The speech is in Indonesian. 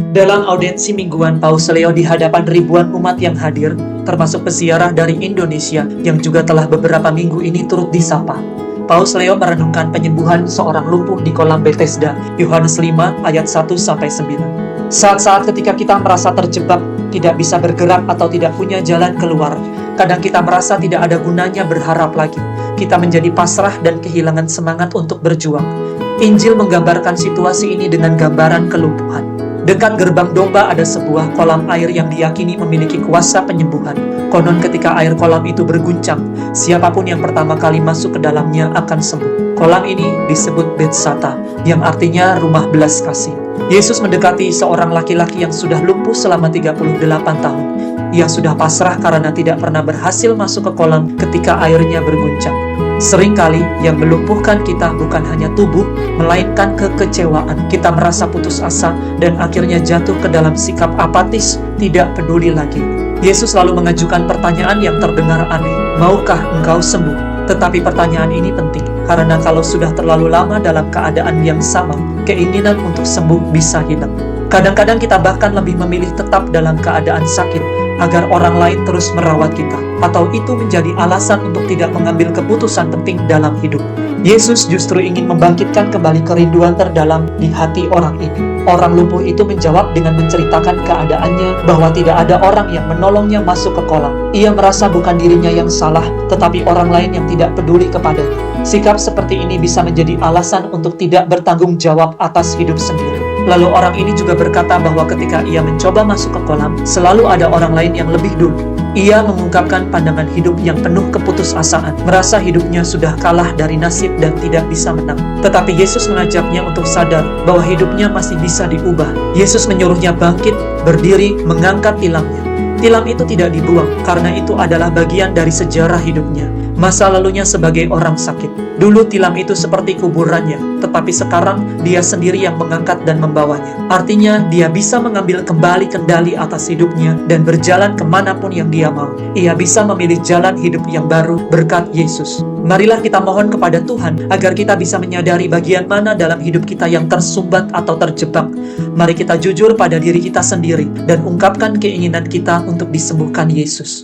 Dalam audiensi mingguan Paus Leo di hadapan ribuan umat yang hadir, termasuk peziarah dari Indonesia yang juga telah beberapa minggu ini turut disapa. Paus Leo merenungkan penyembuhan seorang lumpuh di kolam Bethesda, Yohanes 5 ayat 1-9. Saat-saat ketika kita merasa terjebak, tidak bisa bergerak atau tidak punya jalan keluar, kadang kita merasa tidak ada gunanya berharap lagi. Kita menjadi pasrah dan kehilangan semangat untuk berjuang. Injil menggambarkan situasi ini dengan gambaran kelumpuhan. Dekat gerbang domba ada sebuah kolam air yang diyakini memiliki kuasa penyembuhan. Konon ketika air kolam itu berguncang, siapapun yang pertama kali masuk ke dalamnya akan sembuh. Kolam ini disebut Bethsata, yang artinya rumah belas kasih. Yesus mendekati seorang laki-laki yang sudah lumpuh selama 38 tahun. Ia sudah pasrah karena tidak pernah berhasil masuk ke kolam ketika airnya berguncang. Seringkali yang melumpuhkan kita bukan hanya tubuh, melainkan kekecewaan. Kita merasa putus asa dan akhirnya jatuh ke dalam sikap apatis, tidak peduli lagi. Yesus lalu mengajukan pertanyaan yang terdengar aneh, "Maukah engkau sembuh?" Tetapi pertanyaan ini penting, karena kalau sudah terlalu lama dalam keadaan yang sama, keinginan untuk sembuh bisa hilang. Kadang-kadang kita bahkan lebih memilih tetap dalam keadaan sakit, agar orang lain terus merawat kita, atau itu menjadi alasan untuk tidak mengambil keputusan penting dalam hidup. Yesus justru ingin membangkitkan kembali kerinduan terdalam di hati orang ini. Orang lumpuh itu menjawab dengan menceritakan keadaannya bahwa tidak ada orang yang menolongnya masuk ke kolam. Ia merasa bukan dirinya yang salah, tetapi orang lain yang tidak peduli kepadanya. Sikap seperti ini bisa menjadi alasan untuk tidak bertanggung jawab atas hidup sendiri. Lalu orang ini juga berkata bahwa ketika ia mencoba masuk ke kolam, selalu ada orang lain yang lebih dulu. Ia mengungkapkan pandangan hidup yang penuh keputusasaan, merasa hidupnya sudah kalah dari nasib dan tidak bisa menang. Tetapi Yesus mengajaknya untuk sadar bahwa hidupnya masih bisa diubah. Yesus menyuruhnya bangkit, berdiri, mengangkat tilamnya. Tilam itu tidak dibuang, karena itu adalah bagian dari sejarah hidupnya. Masa lalunya sebagai orang sakit. Dulu tilam itu seperti kuburannya, tetapi sekarang dia sendiri yang mengangkat dan membawanya. Artinya, dia bisa mengambil kembali kendali atas hidupnya dan berjalan kemanapun yang dia mau. Ia bisa memilih jalan hidup yang baru berkat Yesus. Marilah kita mohon kepada Tuhan agar kita bisa menyadari bagian mana dalam hidup kita yang tersumbat atau terjebak. Mari kita jujur pada diri kita sendiri dan ungkapkan keinginan kita untuk disembuhkan Yesus.